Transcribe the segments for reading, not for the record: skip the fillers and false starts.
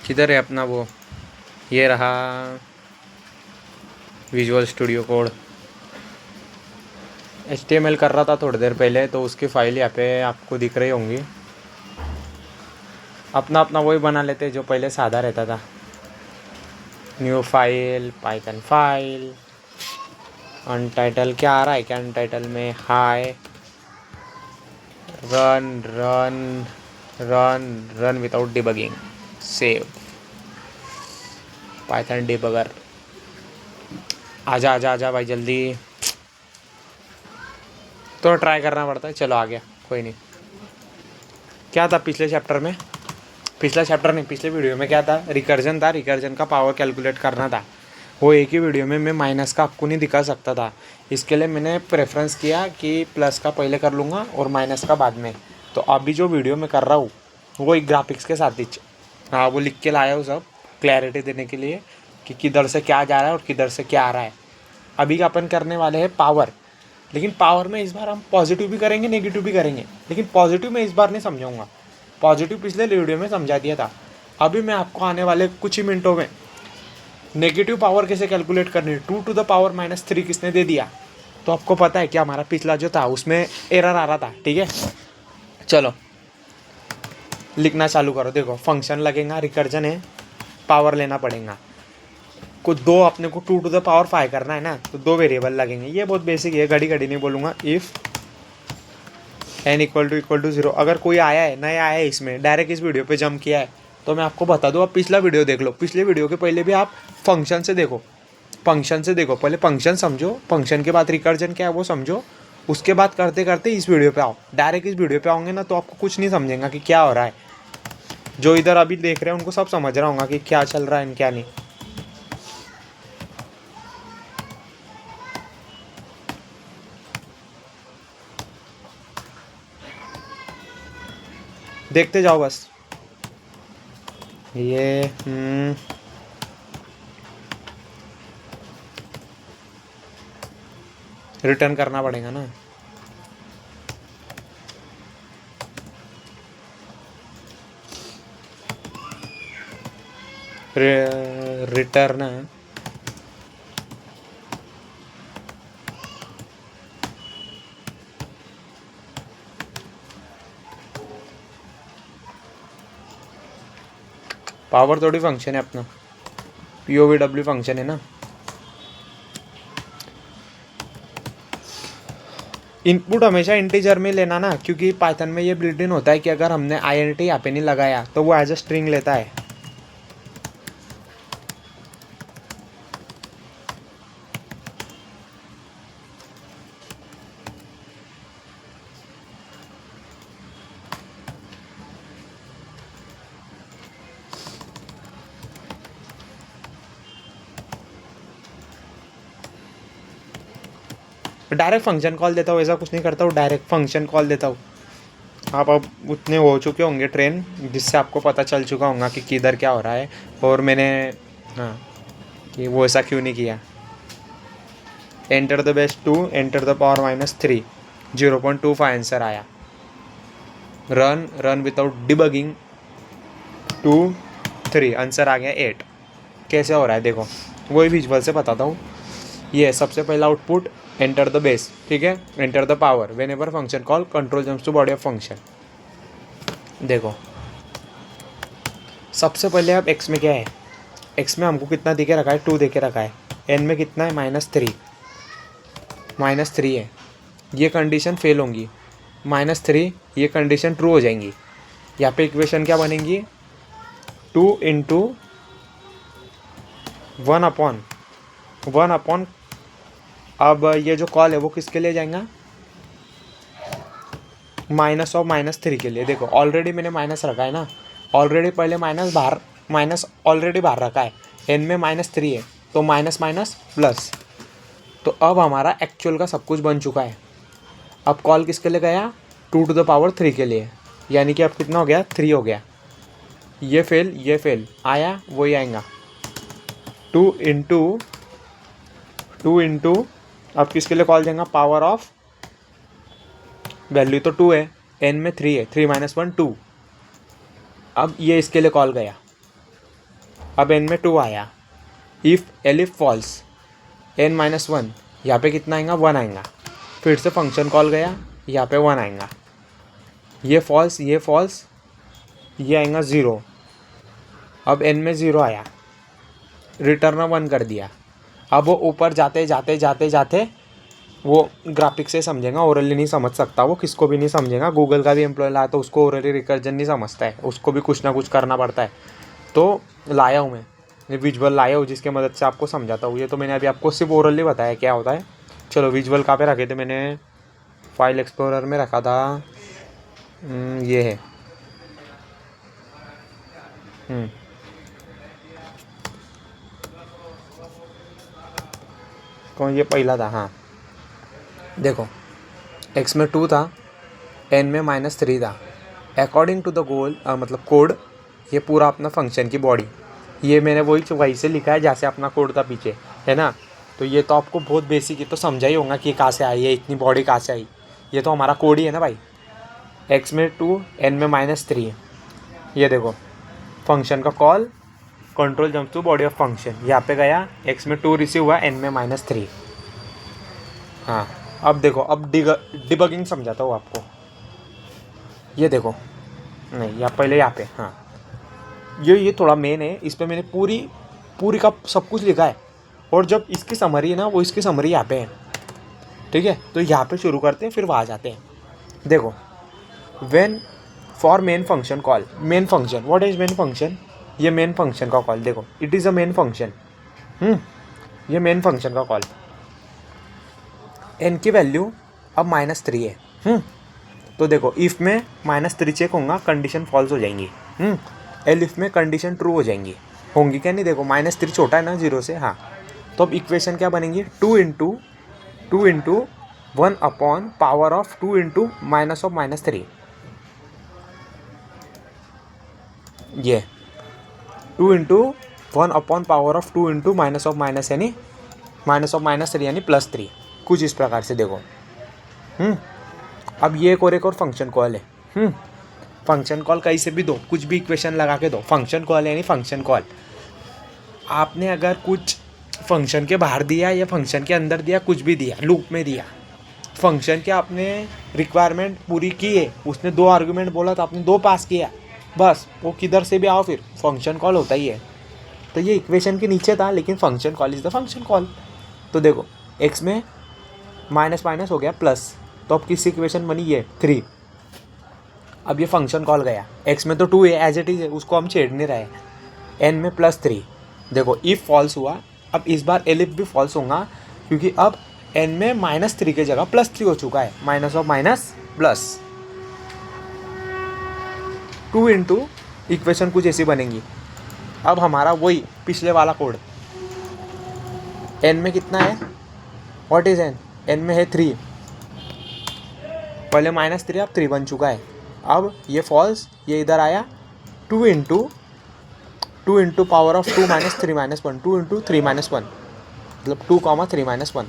किधर है अपना वो, ये रहा विजुअल स्टूडियो कोड। HTML कर रहा था थोड़ी देर पहले, तो उसकी फ़ाइल यहाँ पे आपको दिख रही होंगी। अपना अपना वही बना लेते जो पहले सादा रहता था। New file, Python file, untitled क्या आ रहा है क्या अनटाइटल में, hi, run run run run without debugging, save, Python debugger. आजा आजा आजा भाई जल्दी, तो ट्राई करना पड़ता है। चलो आ गया, कोई नहीं। क्या था पिछले चैप्टर में, पिछला चैप्टर नहीं, पिछले वीडियो में क्या था, रिकर्जन था। रिकर्जन का पावर कैलकुलेट करना था। वो एक ही वीडियो में मैं माइनस का आपको नहीं दिखा सकता था। इसके लिए मैंने प्रेफरेंस किया कि प्लस का पहले कर लूँगा और माइनस का बाद में। तो अभी जो वीडियो में कर रहा हूँ वो एक ग्राफिक्स के साथ ही, हाँ, वो लिख के लाया हूँ सब क्लैरिटी देने के लिए कि किधर से क्या जा रहा है और किधर से क्या आ रहा है। अभी अपन करने वाले हैं पावर, लेकिन पावर में इस बार हम पॉजिटिव भी करेंगे नेगेटिव भी करेंगे, लेकिन पॉजिटिव में इस बार नहीं समझाऊंगा। पॉजिटिव पिछले वीडियो में समझा दिया था। अभी मैं आपको आने वाले कुछ ही मिनटों में नेगेटिव पावर कैसे कैलकुलेट करनी है, 2⁻³ किसने दे दिया। तो आपको पता है कि हमारा पिछला जो था उसमें एरर आ रहा था, ठीक है। चलो लिखना चालू करो। देखो फंक्शन लगेगा, रिकर्जन है, पावर लेना पड़ेगा। कुछ दो अपने को 2⁵ करना है ना, तो दो वेरिएबल लगेंगे। ये बहुत बेसिक है, घड़ी घड़ी नहीं बोलूँगा। इफ़ n = 0, अगर कोई आया है नया आया है इसमें, डायरेक्ट इस वीडियो पे जंप किया है, तो मैं आपको बता दूँ, आप पिछला वीडियो देख लो। पिछले वीडियो के पहले भी आप फंक्शन से देखो, फंक्शन से देखो। पहले फंक्शन समझो, फंक्शन के बाद रिकर्जन क्या है वो समझो, उसके बाद करते करते इस वीडियो पे आओ। डायरेक्ट इस वीडियो पे आओगे ना तो आपको कुछ नहीं समझेगा कि क्या हो रहा है। जो इधर अभी देख रहे हैं उनको सब समझ रहा होगा कि क्या चल रहा है क्या नहीं। देखते जाओ बस। ये रिटर्न करना पड़ेगा ना। रिटर्न पावर थोड़ी फंक्शन है अपना, POVW फंक्शन है ना। इनपुट हमेशा इंटीजर में लेना ना, क्योंकि पाइथन में ये बिल्ट इन होता है कि अगर हमने INT यहाँ पे नहीं लगाया तो वो एज अ स्ट्रिंग लेता है। डायरेक्ट फंक्शन कॉल देता हूँ, ऐसा कुछ नहीं करता हूँ, डायरेक्ट फंक्शन कॉल देता हूँ। आप अब उतने हो चुके होंगे ट्रेन, जिससे आपको पता चल चुका होगा कि किधर क्या हो रहा है। और मैंने, हाँ, कि वो ऐसा क्यों नहीं किया। Enter the base 2, enter the power -3, 0.25 answer आया। रन विदाउट डिबगिंग 2 3, आंसर आ गया 8। कैसे हो रहा है देखो, वही विजुअल से बताता हूँ। ये सबसे पहला आउटपुट, एंटर द बेस, ठीक है, enter the power, whenever function call control jumps to body of function. देखो सबसे पहले अब x में क्या है, x में हमको कितना दे के रखा है, 2 दे के रखा है। n में कितना है, -3 है। ये कंडीशन फेल होंगी, -3, ये कंडीशन ट्रू हो जाएंगी। यहाँ पे इक्वेशन क्या बनेंगी, 2 × 1/1। अब ये जो कॉल है वो किसके लिए जाएगा, -3 के लिए। देखो ऑलरेडी मैंने माइनस रखा है ना, ऑलरेडी पहले माइनस ऑलरेडी बाहर रखा है। n में -3 है तो माइनस माइनस प्लस। तो अब हमारा एक्चुअल का सब कुछ बन चुका है। अब कॉल किसके लिए गया, 2⁻³ के लिए, यानी कि अब कितना हो गया, 3 हो गया। ये फेल आया, वही आएगा 2 × अब किसके लिए कॉल जाएगा, पावर ऑफ, वैल्यू तो 2 है, n में 3 है, 3 - 1 2। अब ये इसके लिए कॉल गया, अब n में 2 आया, एलिफ फॉल्स n-1, यहाँ पे कितना आएगा 1 आएगा, फिर से फंक्शन कॉल गया, यहाँ पे 1 आएगा, ये फॉल्स ये आएगा 0, अब n में 0 आया, रिटर्न 1 कर दिया। अब वो ऊपर जाते जाते वो ग्राफिक्स से समझेगा, ओरली नहीं समझ सकता, वो किसको भी नहीं समझेगा। गूगल का भी एम्प्लॉय लाया तो उसको ओरली रिकर्जन नहीं समझता है, उसको भी कुछ ना कुछ करना पड़ता है। तो लाया हूँ मैं विजुअल लाया हूँ जिसके मदद से आपको समझाता हूँ। ये तो मैंने अभी आपको सिर्फ ओरली बताया क्या होता है। चलो विजुअल कहाँ पे रखे थे मैंने, फाइल एक्सप्लोरर में रखा था, ये है कौन, ये पहला था, हाँ देखो x में 2 था, n में -3 था। अकॉर्डिंग टू द गोल मतलब कोड, ये पूरा अपना फंक्शन की बॉडी, ये मैंने वही से लिखा है जैसे अपना कोड था पीछे, है ना। तो ये तो आपको बहुत बेसिक, ये तो समझा ही होगा कि कहाँ से आई है, इतनी बॉडी कहाँ से आई, ये तो हमारा कोड ही है ना भाई। x में 2, n में -3, ये देखो फंक्शन का call, control jump to body of function, यहाँ पे गया, x में 2 रिसीव हुआ, n में -3। हाँ अब देखो, अब डिबगिंग समझाता हूँ आपको। ये देखो, नहीं या पहले यहाँ पे, हाँ ये थोड़ा मेन है, इस पर मैंने पूरी का सब कुछ लिखा है, और जब इसकी समरी है ना, वो इसकी समरी यहाँ पे है, ठीक है। तो यहाँ पे शुरू करते हैं, फिर वहाँ जाते हैं। देखो when for main function call, main function, what is main function, ये मेन फंक्शन का कॉल, देखो it is a main function, ये मेन फंक्शन का कॉल। n की वैल्यू अब -3 है, तो देखो इफ़ में -3 चेक होगा, कंडीशन फॉल्स हो जाएंगी, एलिफ में कंडीशन ट्रू हो जाएंगी, होंगी क्या नहीं, देखो -3 छोटा है ना 0 से, हाँ। तो अब इक्वेशन क्या बनेंगी, 2 into 1 upon power of 2 into minus of -3, ये 2 into 1 upon power of 2 into minus of minus, यानी -3 यानी +3, कुछ इस प्रकार से देखो। अब ये एक और फंक्शन कॉल है, फंक्शन कॉल कहीं से भी दो, कुछ भी इक्वेशन लगा के दो, फंक्शन कॉल है यानी फंक्शन कॉल। आपने अगर कुछ फंक्शन के बाहर दिया या फंक्शन के अंदर दिया, कुछ भी दिया, लूप में दिया, फंक्शन के आपने रिक्वायरमेंट पूरी की है, उसने 2 आर्गुमेंट बोला तो आपने 2 पास किया, बस वो किधर से भी आओ फिर फंक्शन कॉल होता ही है। तो ये इक्वेशन के नीचे था, लेकिन function call is the function call. तो देखो x में माइनस हो गया प्लस, तो अब किस इक्वेशन बनी, ये 3। अब ये फंक्शन कॉल गया, x में तो 2 है एज इट इज़ है, उसको हम छेड़ नहीं रहे, n में +3। देखो इफ़ फॉल्स हुआ, अब इस बार एलिफ भी फॉल्स होगा, क्योंकि अब n में -3 की जगह +3 हो चुका है, minus of minus plus, 2 into equation कुछ ऐसी बनेंगी। अब हमारा वही पिछले वाला कोड, n में कितना है, व्हाट इज n में है 3, पहले -3 अब 3 बन चुका है। अब ये फॉल्स, ये इधर आया, 2 इंटू पावर ऑफ 2 - 3 - 1, 2 इंटू 3 - 1, मतलब 2, 3 - 1,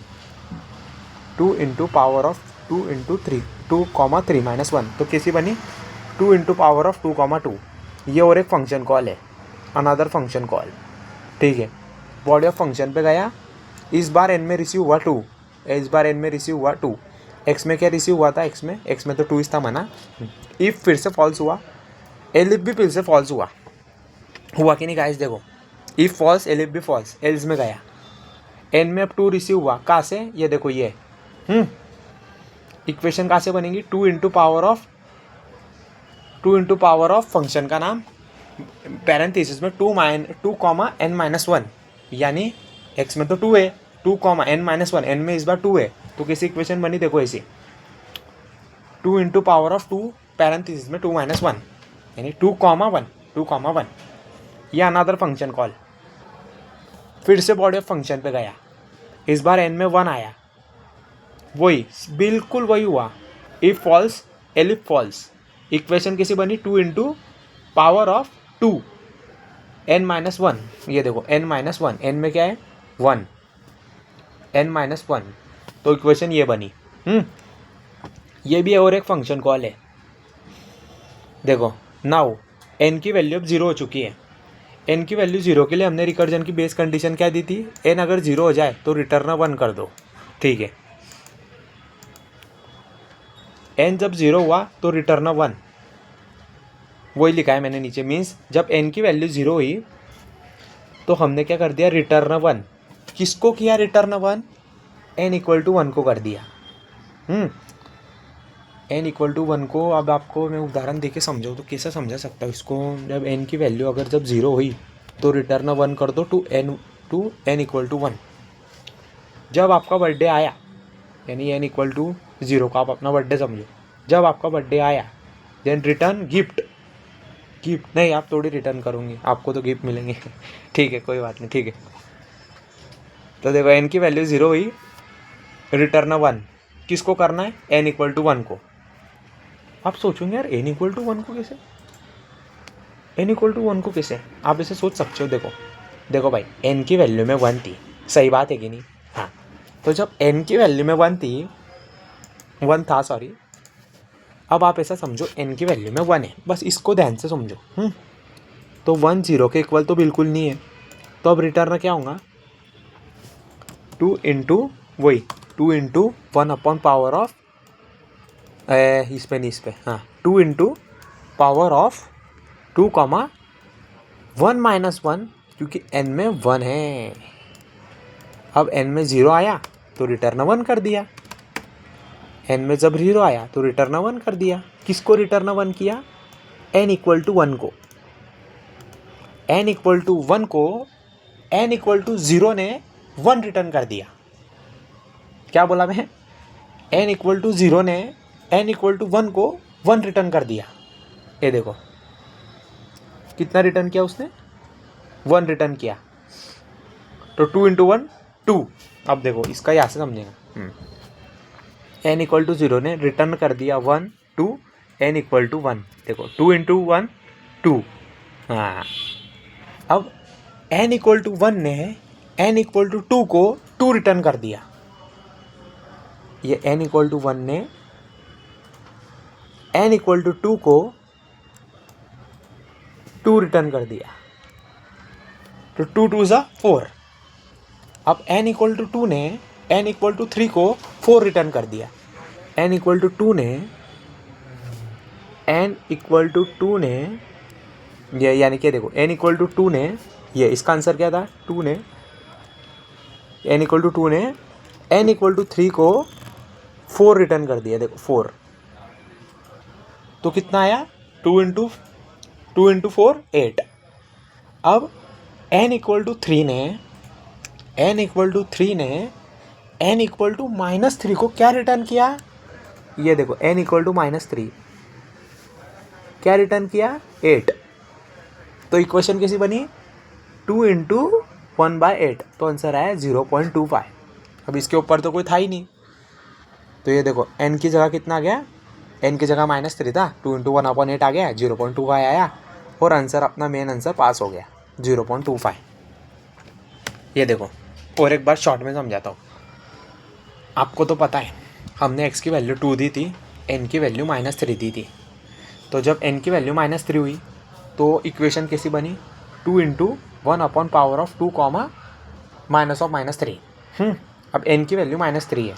2 इंटू पावर ऑफ 2 इंटू 3, 2, 3 - 1, तो कैसी बनी, 2 इंटू पावर ऑफ 2, 2। ये और एक फंक्शन कॉल है, अनदर फंक्शन कॉल, ठीक है। बॉडी ऑफ फंक्शन पे गया, इस बार n में रिसीव हुआ 2, इस बार n में रिसीव हुआ 2, x में क्या रिसीव हुआ था, x में तो 2 था मना। इफ़ फिर से फॉल्स हुआ, एलिफ भी फिर से फॉल्स हुआ कि नहीं गाइस, देखो इफ़ फॉल्स एलिफ भी फॉल्स, एल्स में गया, n में अब 2 रिसीव हुआ, कहाँ से, ये देखो ये इक्वेशन कहाँ से बनेगी, 2 इंटू पावर ऑफ फंक्शन का नाम, पैरेंथेसिस में 2, n-1, यानी x में तो 2 है, 2, n-1, n में इस बार 2 है, तो कैसी इक्वेशन बनी, देखो ऐसी, 2 इंटू पावर ऑफ 2 पैरेंथेसिस में 2 - 1, यानी 2, 1, ये अनदर फंक्शन कॉल। फिर से बॉडी ऑफ फंक्शन पे गया, इस बार n में 1 आया, वही बिल्कुल वही हुआ, if false elif false, equation कैसी बनी, 2 इंटू पावर ऑफ 2 n-1, ये देखो n-1, n में क्या है 1, n-1, तो इक्वेशन ये बनी। ये भी और एक फंक्शन कॉल है, देखो नाउ n की वैल्यू अब 0 हो चुकी है, एन की वैल्यू 0 के लिए हमने रिकर्जन की बेस कंडीशन क्या दी थी, एन अगर 0 हो जाए तो रिटर्न 1 कर दो, ठीक है। एन जब 0 हुआ तो रिटर्न 1, वही लिखा है मैंने नीचे। मीन्स जब एन की वैल्यू 0 हुई तो हमने क्या कर दिया, रिटर्न 1। किसको किया रिटर्न 1, एन इक्वल टू 1 को कर दिया। एन इक्वल टू 1 को, अब आपको मैं उदाहरण देके समझाऊँ तो कैसे समझा सकता हूँ इसको। जब एन की वैल्यू अगर जब 0 हुई तो रिटर्न 1 कर दो टू एन इक्वल टू 1। जब आपका बर्थडे आया, यानी एन इक्वल टू 0 का आप अपना बर्थडे समझो, जब आपका बर्थडे आया देन रिटर्न गिफ्ट नहीं, आप थोड़ी रिटर्न करूँगी, आपको तो गिफ्ट मिलेंगे ठीक है, कोई बात नहीं, ठीक है। तो देखो एन की वैल्यू 0 हुई, रिटर्न 1 किसको करना है, एन इक्वल टू 1 को। आप सोचोगे यार एन इक्वल टू 1 को कैसे, एन इक्वल टू 1 को कैसे, आप इसे सोच सकते हो। देखो भाई, एन की वैल्यू में 1 थी, सही बात है कि नहीं, हाँ। तो जब एन की वैल्यू में 1 था सॉरी, अब आप ऐसा समझो एन की वैल्यू में 1 है, बस इसको ध्यान से समझो। तो 1 0 के इक्वल तो बिल्कुल नहीं है, तो अब रिटर्न क्या होगा, 2 इंटू वही 2 इंटू 1 अपॉन पावर ऑफ, इस पे हाँ, 2 into power of 2 comma 1 minus 1, क्योंकि n में 1 है। अब n में 0 आया तो रिटर्न 1 कर दिया, n में जब 0 आया तो रिटर्न 1 कर दिया। किसको रिटर्न 1 किया, n इक्वल टू 1 को। n इक्वल टू 1 को n इक्वल टू 0 ने 1 रिटर्न कर दिया। क्या बोला मैं, n इक्वल टू 0 ने n इक्वल टू 1 को 1 रिटर्न कर दिया। ये देखो कितना रिटर्न किया उसने, 1 रिटर्न किया। तो 2 इंटू 1 2। अब देखो इसका यहाँ से समझेगा, n इक्वल टू 0 ने रिटर्न कर दिया 1 2 n इक्वल टू 1। देखो 2 इंटू 1 2, हाँ। अब n इक्वल टू 1 ने n इक्वल टू 2 को 2 रिटर्न कर दिया। ये n इक्वल टू 1 ने n इक्वल टू 2 को 2 रिटर्न कर दिया, तो 2 2 ज़ा 4। अब n इक्वल टू 2 ने n इक्वल टू 3 को 4 रिटर्न कर दिया। n इक्वल टू 2 ने n इक्वल टू 2 ने ये, यानी कि देखो n इक्वल टू 2 ने, ये इसका आंसर क्या था, 2 ने n इक्वल टू 2 ने n इक्वल टू 3 को 4 रिटर्न कर दिया। देखो 4, तो कितना आया, 2 इंटू 4 8। अब n इक्वल टू 3 ने n इक्वल टू 3 ने n इक्वल टू -3 को क्या रिटर्न किया, ये देखो n इक्वल टू -3 क्या रिटर्न किया, 8। तो इक्वेशन कैसी बनी, 2 इंटू 1/8, तो आंसर आया 0.25। अब इसके ऊपर तो कोई था ही नहीं, तो ये देखो n की जगह कितना आ गया, n की जगह -3 था, 2 इंटू 1/8 आ गया, 0.25 आया, और आंसर अपना मेन आंसर पास हो गया 0.25। ये देखो और एक बार शॉर्ट में समझाता हूँ। आपको तो पता है हमने x की वैल्यू 2 दी थी, n की वैल्यू -3 दी थी। तो जब n की वैल्यू -3 हुई तो इक्वेशन कैसी बनी, 2 into 1 upon power of 2 comma minus of -3। अब n की वैल्यू -3 है,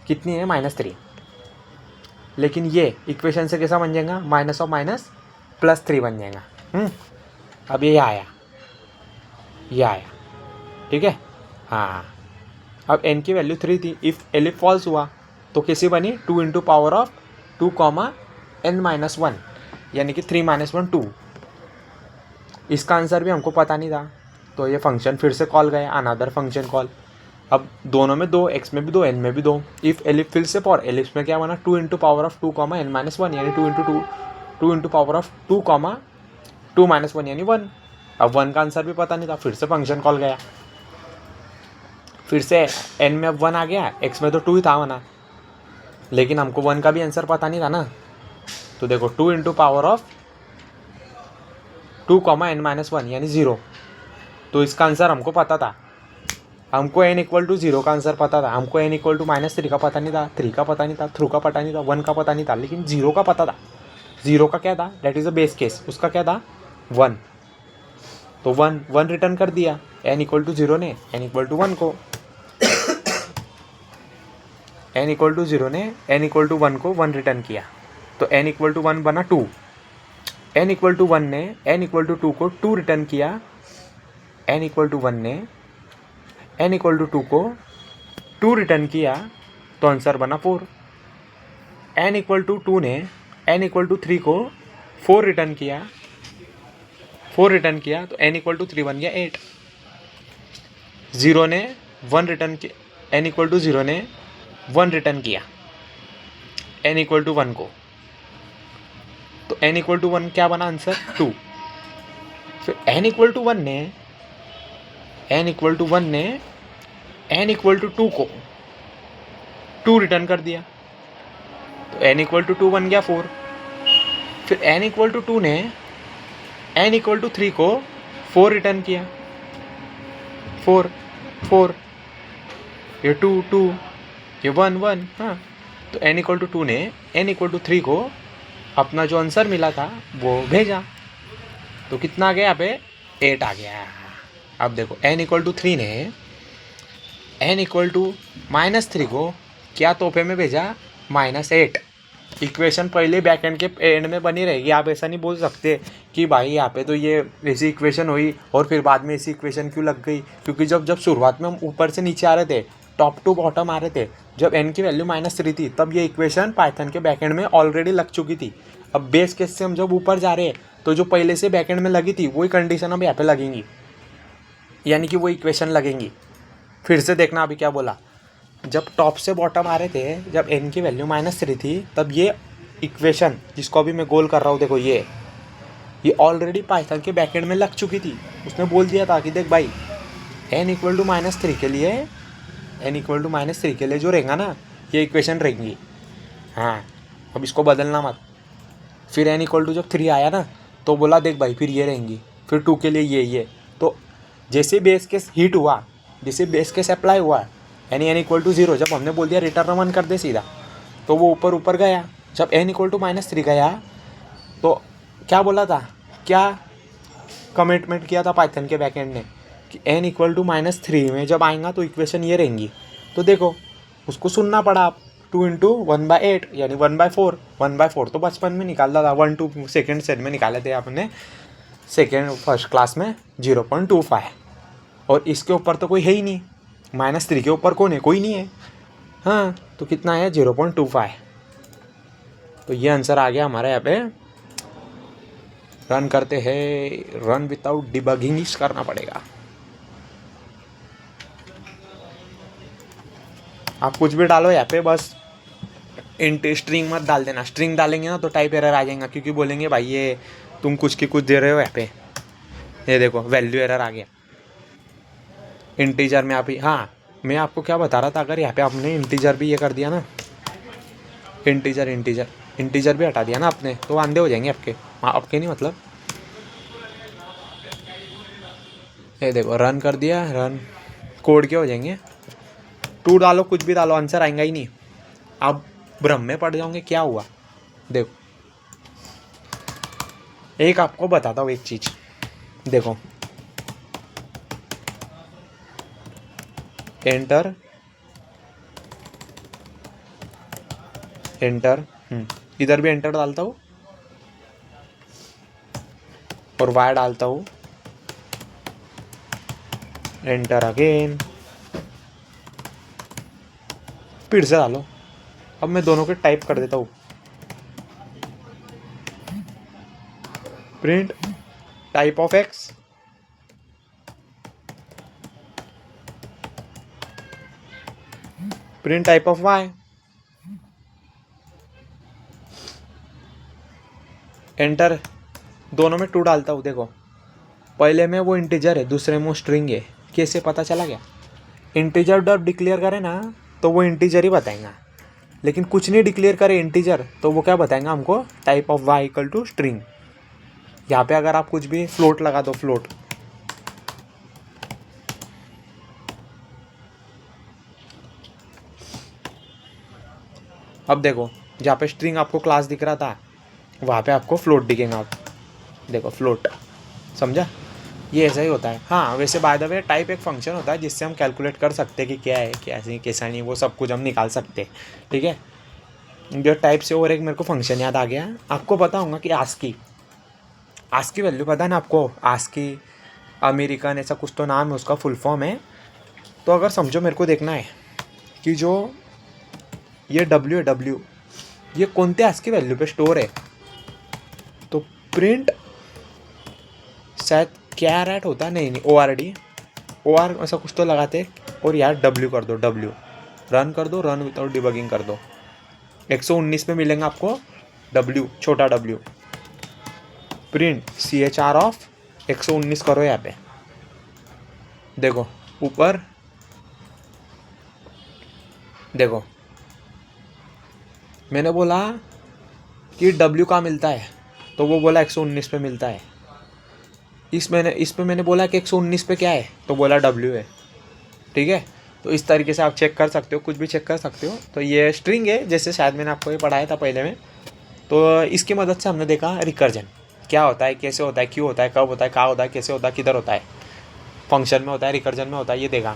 कितनी है, -3। लेकिन ये इक्वेशन से कैसा बन जाएगा, माइनस ऑफ माइनस +3 बन जाएगा। अब ये आया, ठीक है, हाँ। अब n की वैल्यू 3 थी, इफ़ एलिफ फॉल्स हुआ तो कैसी बनी, 2 into power of 2 comma n-1, यानी कि 3 - 1 2। इसका आंसर भी हमको पता नहीं था, तो ये फंक्शन फिर से कॉल गया, अनदर फंक्शन कॉल। अब दोनों में 2, x में भी 2 n में भी 2। इफ़ एलिफ फिर से फॉर एलिप्स में क्या बना, 2 into power of 2 comma n-1, यानी 2 इंटू पावर ऑफ 2 कॉमा 2 - 1 यानी 1। अब 1 का आंसर भी पता नहीं था, फिर से फंक्शन कॉल गया, फिर से n में अब 1 आ गया, x में तो 2 ही था वरना, लेकिन हमको 1 का भी आंसर पता नहीं था ना। तो देखो 2 into power of 2 comma n-1 यानी 0। तो इसका आंसर हमको पता था, हमको n इक्वल टू 0 का आंसर पता था, हमको n इक्वल टू -3 का पता नहीं था, 3 का पता नहीं था, 3 का पता नहीं था, 1 का पता नहीं था, लेकिन 0 का पता था। 0 का क्या था, that is a base case, उसका क्या था 1। तो 1 रिटर्न कर दिया n इक्वल टू 0 ने n इक्वल टू 1 को n इक्वल टू 0 ने n इक्वल टू 1 को 1 रिटर्न किया, तो n इक्वल टू 1 बना 2। n इक्वल टू 1 ने n इक्वल टू 2 को 2 रिटर्न किया, n इक्वल टू 1 ने n इक्वल टू 2 को 2 रिटर्न किया, तो आंसर बना 4। n इक्वल टू 2 ने n इक्वल टू 3 को 4 रिटर्न किया, तो n इक्वल टू 3 बन गया 8। 0 ने 1 रिटर्न किया, n इक्वल टू 0 ने 1 रिटर्न किया n इक्वल टू 1 को, तो n इक्वल टू 1 क्या बना आंसर 2। फिर n इक्वल टू 1 ने n इक्वल टू 2 को 2 रिटर्न कर दिया, तो n इक्वल टू 2 बन गया 4। फिर n इक्वल टू 2 ने n इक्वल टू 3 को 4 रिटर्न किया, 4 ये 2 ये 1 हाँ, तो n इक्वल टू 2 ने n इक्वल टू 3 को अपना जो आंसर मिला था वो भेजा, तो कितना आ गया यहाँ पे 8 आ गया। अब देखो n इक्वल टू 3 ने n इक्वल टू -3 को क्या तोहफे में भेजा -8। इक्वेशन पहले बैक एंड के एंड में बनी रहेगी, आप ऐसा नहीं बोल सकते कि भाई यहाँ पे तो ये ऐसी इक्वेशन हुई और फिर बाद में ऐसी इक्वेशन क्यों लग गई, क्योंकि जब शुरुआत में हम ऊपर से नीचे आ रहे थे, टॉप टू बॉटम आ रहे थे, जब n की वैल्यू -3 थी तब ये इक्वेशन पाइथन के बैक एंड में ऑलरेडी लग चुकी थी। अब बेस केस से हम जब ऊपर जा रहे हैं तो जो पहले से बैक एंड में लगी थी वही कंडीशन अब यहाँ पे लगेंगी, यानी कि वो इक्वेशन लगेंगी। फिर से देखना अभी क्या बोला, जब टॉप से बॉटम आ रहे थे, जब n की वैल्यू -3 थी, तब ये इक्वेशन जिसको अभी मैं गोल कर रहा हूँ, देखो ये ऑलरेडी पाइथन के बैकएंड में लग चुकी थी। उसने बोल दिया था कि देख भाई n इक्वल टू -3 के लिए जो रहेगा ना ये इक्वेशन रहेंगी। हाँ, अब इसको बदलना मत। फिर n इक्वल टू जब 3 आया ना तो बोला देख भाई फिर ये रहेंगी, फिर 2 के लिए ये। तो जैसे बेस केस हिट हुआ, जैसे बेस केस अप्लाई हुआ, यानी n इक्वल टू 0, जब हमने बोल दिया रिटर्न 1 कर दे सीधा, तो वो ऊपर गया। जब n इक्वल टू -3 गया तो क्या बोला था, क्या कमिटमेंट किया था पाइथन के बैकएंड ने कि n इक्वल टू -3 में जब आएगा तो इक्वेशन ये रहेंगी। तो देखो उसको सुनना पड़ा आप, 2 × 1/8 यानी 1/4। 1/4 तो बचपन में निकालता था, 1-2 सेकेंड सेट में निकाले थे आपने फर्स्ट क्लास में 0.25। और इसके ऊपर तो कोई है ही नहीं, -3 के ऊपर कौन है, कोई नहीं है। हाँ, तो कितना है 0.25। तो ये आंसर आ गया हमारा। यहाँ पे रन करते हैं, रन विदाउट डिबगिंग करना पड़ेगा। आप कुछ भी डालो यहाँ पे, बस स्ट्रिंग मत डाल देना। स्ट्रिंग डालेंगे ना तो टाइप एरर आ जाएगा, क्योंकि बोलेंगे भाई ये तुम कुछ की कुछ दे रहे हो यहाँ पे। ये देखो वैल्यू एरर आ गया इंटीजर में। आप ही, हाँ मैं आपको क्या बता रहा था, अगर यहाँ पे आपने इंटीजर भी ये कर दिया ना, इंटीजर भी हटा दिया ना आपने, तो अंधे हो जाएंगे आपके नहीं मतलब। ये देखो रन कर दिया, रन कोड के हो जाएंगे। 2 डालो, कुछ भी डालो, आंसर आएगा ही नहीं। आप भ्रम में पड़ जाओगे क्या हुआ। देखो एक आपको बताता हूँ एक चीज, देखो एंटर इधर भी एंटर डालता हूँ और वाई डालता हूँ, एंटर अगेन, फिर से डालो। अब मैं दोनों के टाइप कर देता हूँ, print type of x, print type of y, enter. दोनों में 2 डालता हूँ। देखो पहले में वो इंटीजर है, दूसरे में वो स्ट्रिंग है। कैसे पता चला क्या, इंटीजर जब डिक्लेयर करे ना तो वो इंटीजर ही बताएगा, लेकिन कुछ नहीं डिक्लेयर करे इंटीजर तो वो क्या बताएगा हमको, type of y equal to string. यहाँ पे अगर आप कुछ भी फ्लोट लगा दो, फ्लोट, अब देखो जहाँ पे स्ट्रिंग आपको क्लास दिख रहा था वहाँ पे आपको फ्लोट दिखेगा। आप देखो फ्लोट, समझा। ये ऐसा ही होता है। हाँ वैसे बाय द वे टाइप एक फंक्शन होता है जिससे हम कैलकुलेट कर सकते हैं कि क्या है कैसा नहीं, वो सब कुछ हम निकाल सकते हैं। ठीक है, जो टाइप से और एक मेरे को फंक्शन याद आ गया। आपको पता होगा कि आस्की वैल्यू पता है ना आपको? आस्की अमेरिकन ऐसा कुछ तो नाम है उसका, फुल फॉर्म है। तो अगर समझो मेरे को देखना है कि जो ये डब्ल्यू ये कोणते आस्की वैल्यू पे स्टोर है, तो प्रिंट शायद कैरेट होता है, नहीं OR ऐसा कुछ तो लगाते, और यार डब्ल्यू कर दो, रन कर दो, रन विदाउट डिबगिंग कर दो। 119 में मिलेंगे आपको डब्ल्यू, छोटा डब्ल्यू। प्रिंट CHR ऑफ 119 करो यहाँ पे, देखो ऊपर देखो, मैंने बोला कि डब्ल्यू कहाँ मिलता है, तो वो बोला 119 पे मिलता है। इस पे मैंने बोला कि 119 पे क्या है, तो बोला डब्ल्यू है। ठीक है, तो इस तरीके से आप चेक कर सकते हो, कुछ भी चेक कर सकते हो। तो ये स्ट्रिंग है, जैसे शायद मैंने आपको ये पढ़ाया था पहले में। तो इसकी मदद से हमने देखा रिकर्जन क्या होता है, कैसे होता है, क्यों होता है, कब होता है, कहाँ होता है, कैसे होता है, किधर होता है, फंक्शन में होता है, रिकर्जन में होता है, ये देखा।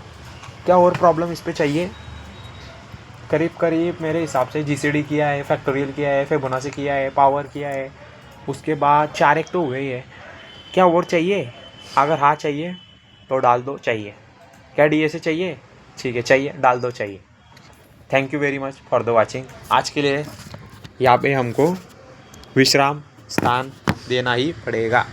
क्या और प्रॉब्लम इस पर चाहिए? करीब करीब मेरे हिसाब से GCD किया है, फैक्टोरियल किया है, फिबोनाची किया है, पावर किया है, उसके बाद 4 एक तो हुए ही है। क्या और चाहिए? अगर हाँ चाहिए तो डाल दो चाहिए। क्या DSA चाहिए? ठीक है चाहिए, डाल दो चाहिए। Thank you very much for the watching. आज के लिए यहाँ पे हमको विश्राम स्थान देना ही पड़ेगा।